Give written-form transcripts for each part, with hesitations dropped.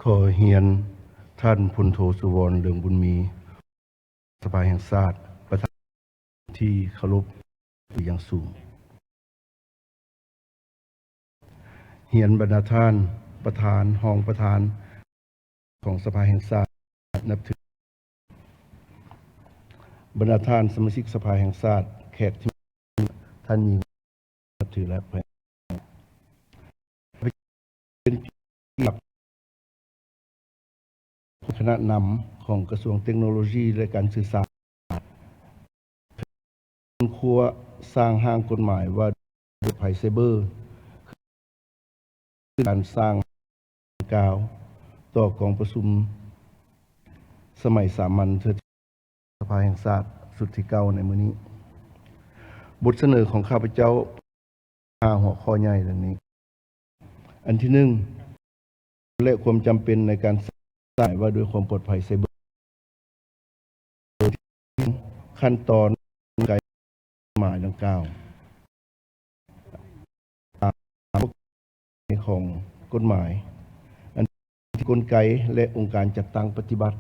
ขอเฮียนท่านพลโทสุวรรณเรืองบุญมีสภาแห่งชาติประธานที่เคารพอย่างสูงเฮียนบรรดาท่านประธานรองประธานของสภาแห่งชาตินับถือบรรดาท่านสมาชิกสภาแห่งชาติแขกที่ท่านมีนับถือและเป็นคณะนำของกระทรวงเทคโนโลยีและการสื่อสารครัวสร้างห้างกฎหมายว่าภัยไซเบอร์คือการสร้างกาวต่อกองประชุมสมัยสามัญสภาแห่งชาติสุดที่เก้าในมื้อนี้บทเสนอของข้าพเจ้า5หัวข้อใหญ่ดังนี้อันที่1และความจำเป็นในการสร้างว่าด้วยความปลอดภัยไซเบอร์ขั้นตอนการหมายดังกล่าวของกฎหมายอันที่กลไกและองค์การจัดตั้งปฏิบัติ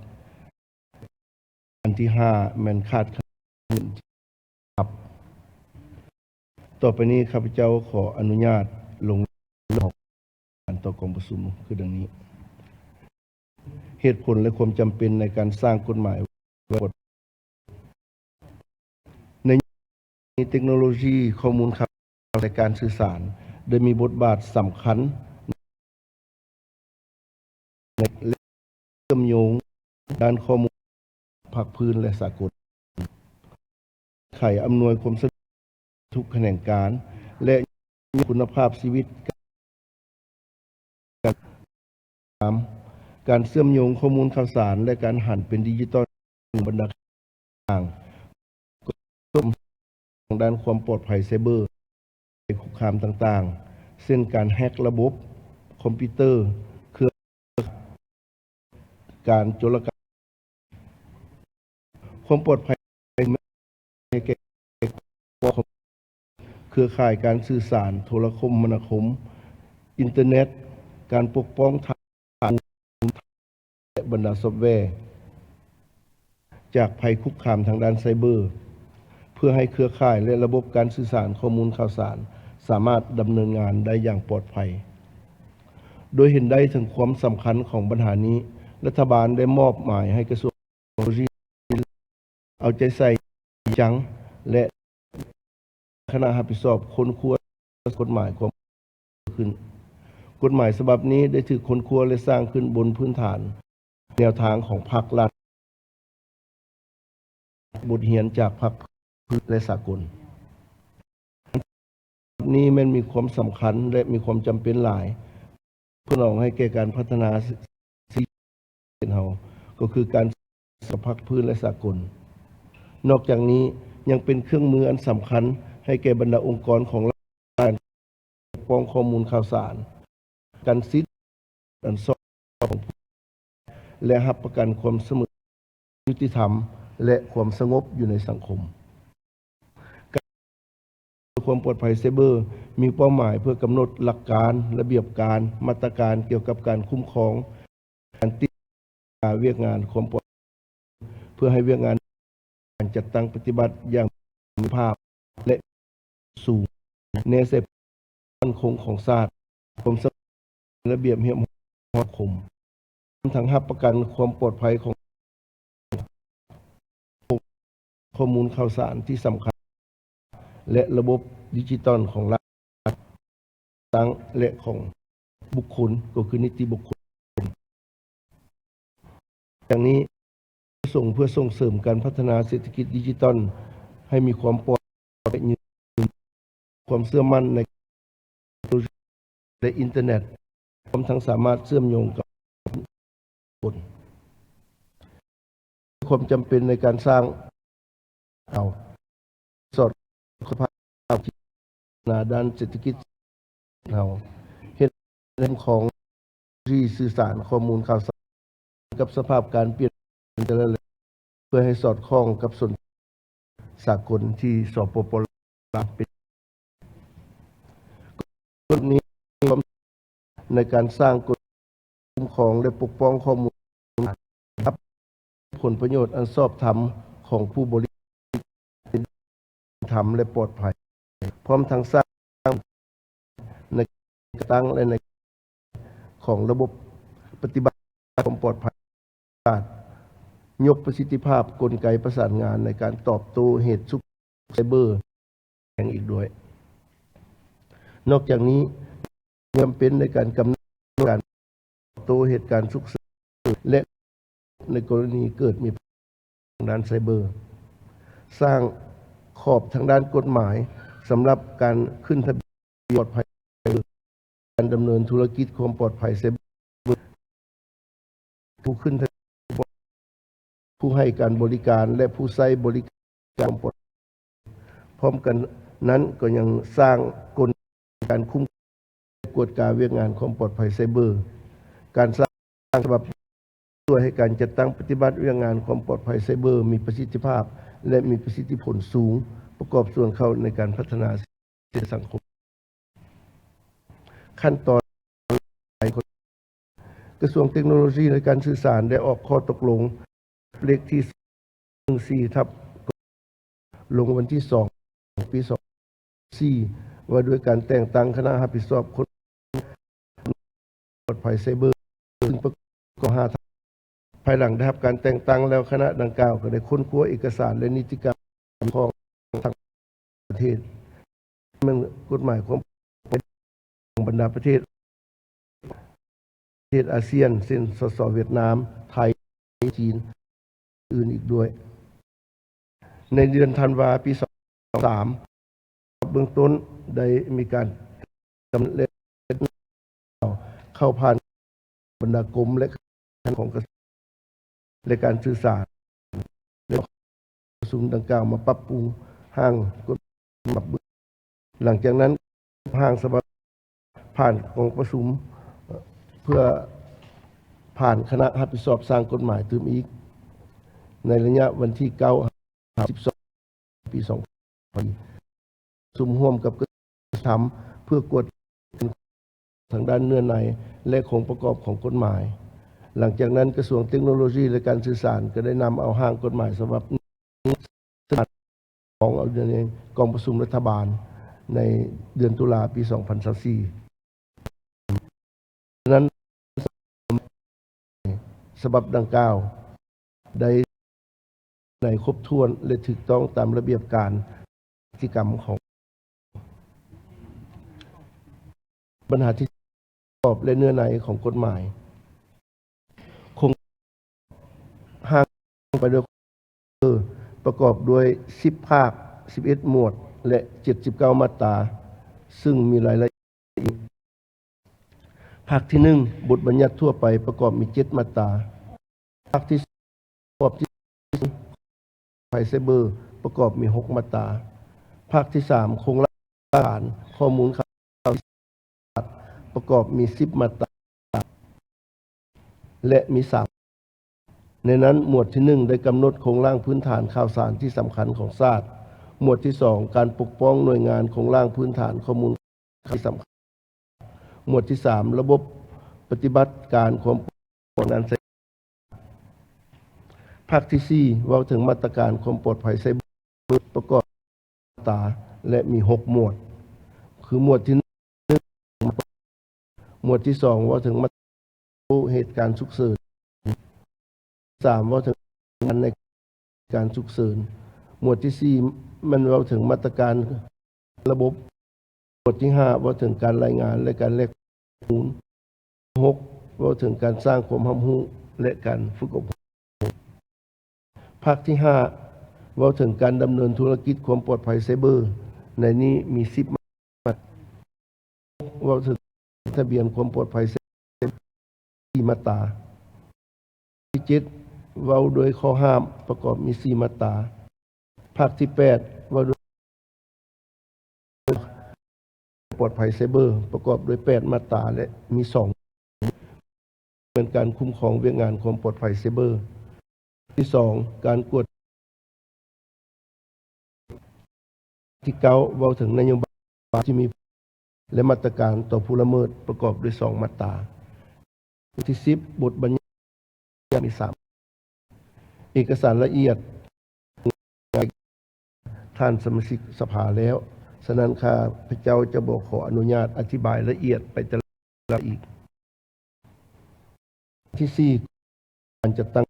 อันที่5แม่นคาดครับต่อไปนี้ข้าพเจ้าขออนุญาตลงการต่อกองประชุมคือดังนี้เหตุผลและความจำเป็นในการสร้างกฎหมายในเทคโนโลยีข้อมูลข่าวและการสื่อสารได้มีบทบาทสำคัญในเชื่อมโยงด้านข้อมูลภาคพื้นและสากลไขอำนวยความสะดวกทุกแขนงการและคุณภาพชีวิตการเชื่อมโยงข้อมูลข่าวสารและการหันเป็นดิจิทัลบรรดาต่างของด้านความปลอดภัยไซเบอร์คุกคามต่างๆเช่นการแฮกระบบคอมพิวเตอร์เครือการโจรกรรมความปลอดภัยในเครือข่ายการสื่อสารโทรคมนาคมอินเทอร์เน็ตการปกป้องทางและบรรดาซอฟต์แวร์จากภัยคุกคามทางด้านไซเบอร์เพื่อให้เครือข่ายและระบบการสื่อสารข้อมูลข่าวสารสามารถดำเนินงานได้อย่างปลอดภัยโดยเห็นได้ถึงความสำคัญของปัญหานี้รัฐบาลได้มอบหมายให้กระทรวงเทคโนโลยีเอาใจใส่จังและคณะรับผิดชอบค้นคว้ากฎหมายความขึ้นกฎหมายฉบับนี้ได้ถูกค้นคว้าและสร้างขึ้นบนพื้นฐานแนวทางของภาครัฐบทเรียนจากภาคพื้นและสากลนี้มันมีความสำคัญและมีความจำเป็นหลายเพื่อรองให้แก่การพัฒนาสิ่งเป็นเฮาก็คือการสภาคพื้นและสากลนอกจากนี้ยังเป็นเครื่องมืออันสำคัญให้แก่บรรดาองค์กรของรัฐการปกป้องข้อมูลข่าวสารการสิทธิอันสอบและรับประกันความเสมอยุติธรรมและความสงบอยู่ในสังคมความปลอดภัยไซเบอร์มีเป้าหมายเพื่อกำหนดหลักการระเบียบการมาตรการเกี่ยวกับการคุ้มครองการติดตามเวียกงานความปลอดภัยเพื่อให้เวียกงานการจัดตั้งปฏิบัติอย่างมีภาพและสูงในเสพมั่นคงของชาติความสงบระเบียบเหี่ยมสังคมทั้งรับประกันความปลอดภัยของข้อมูลข่าวสารที่สำคัญและระบบดิจิตอลของรัฐตั้งและของบุคคลก็คือนิติบุคคลอย่างนี้เพื่อส่งเสริมการพัฒนาเศรษฐกิจดิจิตอลให้มีความปลอดภัยความเชื่อมั่นในและอินเทอร์เน็ตพร้อมทั้งสามารถเชื่อมโยงกับคนความจำเป็นในการสร้างสอดสภาพด้านเศรษฐกิจเราเห็นเรื่องของที่สื่อสารข้อมูลข่าวสารกับสภาพการเปลี่ยนแปลงเพื่อให้สอดคล้องกับส่วนสากลที่สปป.เป็นกฎนี้ในการสร้างกฎคุ้ม ครองและปกป้องข้อมูลรับผลประโยชน์อันชอบธรรมของผู้บริโภคธรรมและปลอดภัยพร้อมทั้งสร้างในตั้งและในของระบบปฏิบัติความปลอดภัยยกประสิทธิภาพกลไกประสานงานในการตอบโต้เหตุฉุกเฉินไซเบอร์แข่งอีกด้วยนอกจากนี้จำเป็นในการกำหนดการตอบโต้เหตุการณ์ฉุกเฉินและในกรณีเกิดมีทางด้านไซเบอร์สร้างขอบทางด้านกฎหมายสำหรับการขึ้นทะเบียนปลอดภัยการดำเนินธุรกิจความปลอดภัยไซเบอร์ผู้ขึ้นทะเบียนผู้ให้การบริการและผู้ใช้บริการปลอดภัยพร้อมกันนั้นก็ยังสร้างกลไกการคุ้มกวดการเวียกงานความปลอดภัยไซเบอร์การสร้างฉบับช่วยให้การจัดตั้งปฏิบัติเวียกงานความปลอดภัยไซเบอร์มีประสิทธิภาพและมีประสิทธิผลสูงประกอบส่วนเข้าในการพัฒนาสังคมขั้นตอนกระทรวงเทคโนโลยีและการสื่อสารได้ออกข้อตกลงเลขที่14ทับลงวันที่2ปี24ว่าด้วยการแต่งตั้งคณะรับผิดชอบคนปลอดภัยไซเบอร์ซึ่งประกอบ5ภายหลังได้รับการแต่งตั้งแล้วคณะดังกล่าวก็ได้ค้นคว้าเอกสารและนิติกรรมของทางประเทศมันกฎหมายของบรรดาประเทศอาเซียนเช่นสสเวียดนามไทยจีนอื่นอีกด้วยในเดือนธันวาคมปี2023เบื้องต้นได้มีการกำหนดเข้าผ่านบรรดากรมและของกระทรวงและการสื่อสารและกระทรวงดังกล่าวมาปรับปรุงห้างกฎหมายหลังจากนั้นห้างสภาผ่านกองประชุมเพื่อผ่านคณะรับผิดชอบสร้างกฎหมายตืมอีกในระยะวันที่9-12 ปี2020ซุมร่วมกับกระทรวงธรรมเพื่อกวดทางด้านเนื้อในและองค์ประกอบของกฎหมายหลังจากนั้นกระทรวงเทคโนโลยีและการสื่อสารก็ได้นำเอาห้างกฎหมายฉบับของเอาในกองประชุมรัฐบาลในเดือนตุลาปี2024นั้นฉบับดังกล่าวได้ในครบถ้วนและถูกต้องตามระเบียบการกิจกรรมของปัญหาที่ประกอบและเนื้อในของกฎหมายคงห้างไปด้วยประกอบด้วย10ภาค11หมวดและ79มาตราซึ่งมีรายละเอียดภาคที่1บทบัญญัติทั่วไปประกอบมี7มาตราภาคที่2ประกอบที่ภัยไซเบอร์ประกอบมี6มาตราภาคที่3โครงหลักฐานข้อมูลข่าวประกอบมี10มาตราและมี3ในนั้นหมวดที่1ได้กำหนดโครงร่างพื้นฐานข่าวสารที่สำคัญของชาติหมวดที่2การปกป้องหน่วยงานโครงร่างพื้นฐานข้อมูลที่สำคัญหมวดที่3ระบบปฏิบัติการความปลอดภัยภาคที่4เว้าถึงมาตรการความปลอดภัยไซเบอร์ประกอบมาตราและมี6หมวดคือหมวดที่1หมวดที่2เว้าถึงมาตรการเหตุการณ์ฉุกเฉิน3เว้าถึงในการฉุกเฉินหมวดที่4มันเว้าถึงมาตรการระบบหมวดที่5เว้าถึงการรายงานและการแลกข้อมูล6เว้าถึงการสร้างความรับรู้และการฝึกอบรมภาคที่5เว้าถึงการดำเนินธุรกิจความปลอดภัยไซเบอร์ในนี้มี10มาตราเว้าถึงทะเบียนความปลอดภัยไซเบอร์4มาตราที่7เว้าโดยข้อห้ามประกอบมี4มาตราภาคที่8เว้าโดยปลอดภัยไซเบอร์ประกอบด้วย8มาตราและมี2เป็นการคุ้มครองเวียกงานความปลอดภัยไซเบอร์ที่2การกวดที่9เว้าถึงนโยบายที่มีและมาตรการต่อผู้ละเมิดประกอบด้วย2มาตรา ที่10บทบัญญัติมี3เอกสารละเอียดท่านสมาชิกสภาแล้วฉะนั้นข้าพเจ้าจะบอกขออนุญาตอธิบายละเอียดไปแต่ละอีกที่4การจัดตั้ง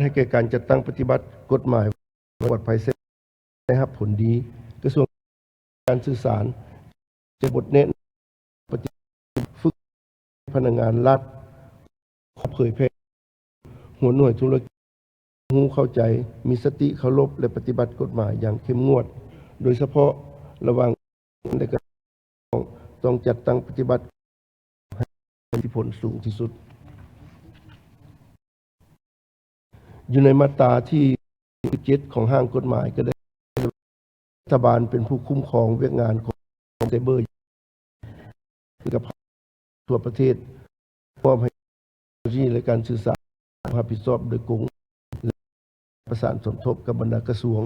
ให้แก่การจัดตั้งปฏิบัติกฎหมายปลอดภัยได้รับผลดีกระทรวงการสื่อสารจะบทแนะปฏิฝึกพนักงานรัฐเผยแพร่หัวหน่วยธุรกิจรู้เข้าใจมีสติเคารพและปฏิบัติกฎหมายอย่างเข้มงวดโดยเฉพาะระหว่างในการต้องจัดตั้งปฏิบัติให้มีผลสูงที่สุดอยู่ในมาตราที่7ของห้างกฎหมายก็ได้รัฐบาลเป็นผู้คุ้มครองเวียกงานของไซเบอร์กับทั่วประเทศมอบให้เทคโนโลยีและการสื่อสารรับผิดชอบโดยกงประสานสมทบกับบรรดากระทรวง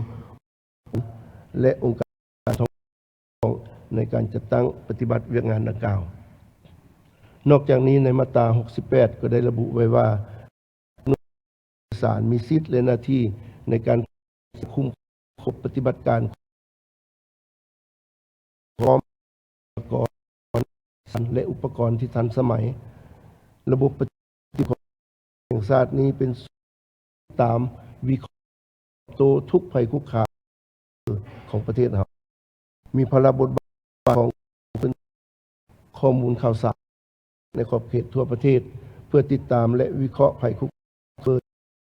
และองค์การท้องถิ่นในการจัดตั้งปฏิบัติเวียกงานดังกล่าวนอกจากนี้ในมาตรา68ก็ได้ระบุไว้ว่าศาลมีสิทธิและหน้าที่ในการคุมปฏิบัติการพร้อมอุปกรณ์และอุปกรณ์ที่ทันสมัยระบบปฏิบัติแห่งชาตินี้เป็นตามวิเคราะห์ตัวทุกภัยคุกคามของประเทศเรามีพละบทบาทของข้อมูลข่าวสารในขอบเขตทั่วประเทศเพื่อติดตามและวิเคราะห์ภัยคุกคาม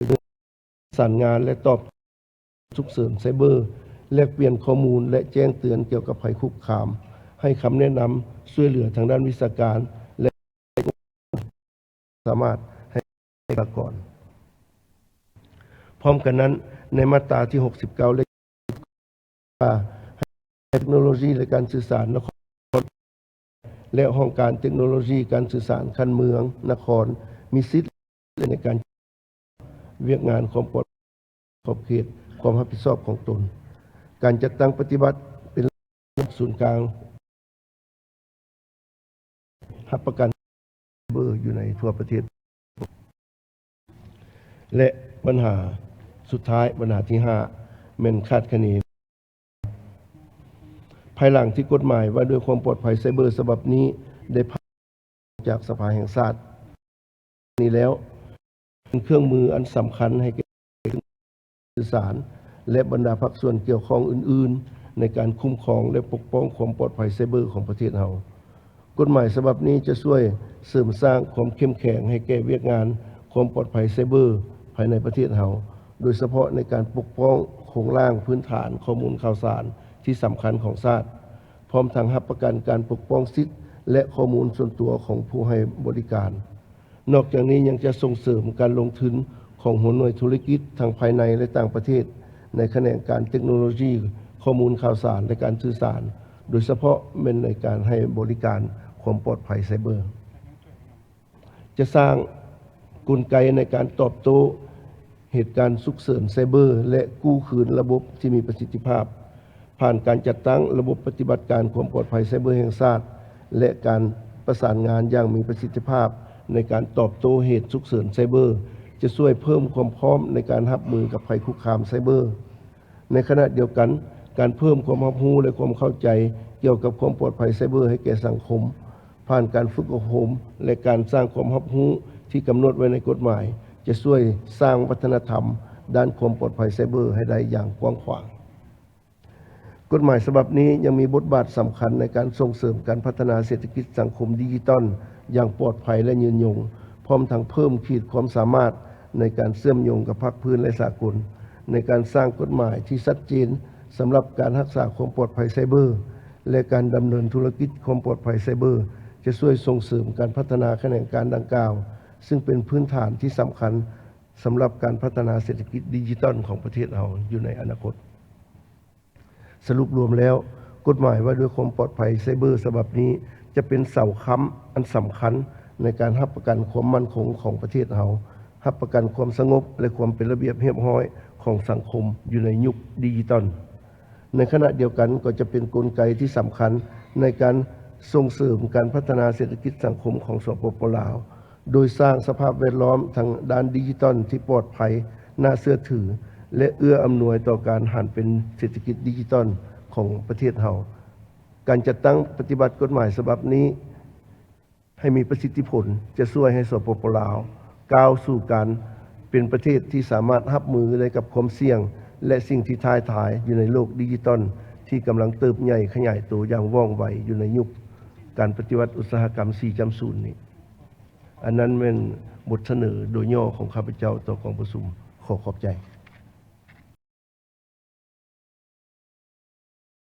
ประสานงานและตอบฉุกเฉินไซเบอร์แลกเปลี่ยนข้อมูลและแจ้งเตือนเกี่ยวกับภัยคุกคามให้คำแนะนำช่วยเหลือทางด้านวิชาการและสามารถให้ประกอบพร้อมกันนั้นในมาตราที่69และเทคโนโลยีและการสื่อสารนครและห้องการเทคโนโลยีการสื่อสารคันเมืองนครมีสิทธิ์ในการเวียกงานของปลอดขอบเขตความรับผิดชอบของตนการจัดตั้งปฏิบัติเป็นศูนย์กลางรับประกันเบอร์อยู่ในทั่วประเทศและปัญหาสุดท้ายปัญหาที่5แม่นคาดคะเนภายหลังที่กฎหมายว่าด้วยความปลอดภัยไซเบอร์ฉบับนี้ได้ผ่านจากสภาแห่งชาตินี้แล้วเป็นเครื่องมืออันสำคัญให้แก่สื่อสารและบรรดาภาคส่วนเกี่ยวข้องอื่นๆในการคุ้มครองและปกป้องความปลอดภัยไซเบอร์ของประเทศเรากฎหมายฉบับนี้จะช่วยเสริมสร้างความเข้มแข็งให้แก่เวียกงานความปลอดภัยไซเบอร์ภายในประเทศเราโดยเฉพาะในการปกป้องโครงร่างพื้นฐานข้อมูลข่าวสารที่สำคัญของชาติพร้อมทั้งรับประกันการปกป้องสิทธิและข้อมูลส่วนตัวของผู้ให้บริการนอกจากนี้ยังจะส่งเสริมการลงทุนของหัวหน่วยธุรกิจทางภายในและต่างประเทศในแขนงการเทคโนโลยีข้อมูลข่าวสารและการสื่อสารโดยเฉพาะเป็นในการให้บริการความปลอดภัยไซเบอร์จะสร้างกลไกในการตอบโต้เหตุการณ์ฉุกเฉินไซเบอร์และกู้คืนระบบที่มีประสิทธิภาพผ่านการจัดตั้งระบบปฏิบัติการความปลอดภัยไซเบอร์แห่งชาติและการประสานงานอย่างมีประสิทธิภาพในการตอบโต้เหตุฉุกเฉินไซเบอร์จะช่วยเพิ่มความพร้อมในการรับมือกับภัยคุกคามไซเบอร์ในขณะเดียวกันการเพิ่มความรับรู้และความเข้าใจเกี่ยวกับความปลอดภัยไซเบอร์ให้แก่สังคมผ่านการฝึกอบรมและการสร้างความรับรู้ที่กำหนดไว้ในกฎหมายจะช่วยสร้างวัฒนธรรมด้านความปลอดภัยไซเบอร์ให้ได้อย่างกว้างขวางกฎหมายฉบับนี้ยังมีบทบาทสำคัญในการส่งเสริมการพัฒนาเศรษฐกิจสังคมดิจิทัลอย่างปลอดภัยและยืนยงพร้อมทั้งเพิ่มขีดความสามารถในการเชื่อมโยงกับภาคพื้นและสากลในการสร้างกฎหมายที่ชัดเจนสำหรับการรักษาความปลอดภัยไซเบอร์และการดำเนินธุรกิจความปลอดภัยไซเบอร์จะช่วยส่งเสริมการพัฒนาแขนงการดังกล่าวซึ่งเป็นพื้นฐานที่สำคัญสำหรับการพัฒนาเศรษฐกิจดิจิทัลของประเทศเราอยู่ในอนาคตสรุปรวมแล้วกฎหมายว่าด้วยความปลอดภัยไซเบอร์ฉบับนี้จะเป็นเสาค้ำอันสำคัญในการรับประกันความมั่นคงของประเทศเรารับประกันความสงบและความเป็นระเบียบเรียบร้อยของสังคมอยู่ในยุคดิจิทัลในขณะเดียวกันก็จะเป็นกลไกที่สำคัญในการ ส่งเสริมการพัฒนาเศรษฐกิจสังคมของสปป.ลาว โดยสร้างสภาพแวดล้อมทางด้านดิจิทัลที่ปลอดภัยน่าเชื่อถือ และเอื้ออำนวยต่อการหันเป็นเศรษฐกิจดิจิทัลของประเทศเฮาการจัดตั้งปฏิบัติกฎหมายฉบับนี้ให้มีประสิทธิผลจะช่วยให้สปป.ลาวก้าวสู่การเป็นประเทศที่สามารถรับมือได้กับความเสี่ยงและสิ่งที่ท้าทายอยู่ในโลกดิจิทัลที่กำลังเติบใหญ่ขยายตัวอย่างว่องไวอยู่ในยุคการปฏิวัติอุตสาหกรรม 4.0 นี้อันนั้นเป็นบทเสนอโดยย่อของข้าพเจ้าต่อกองประชุมขอขอบใจ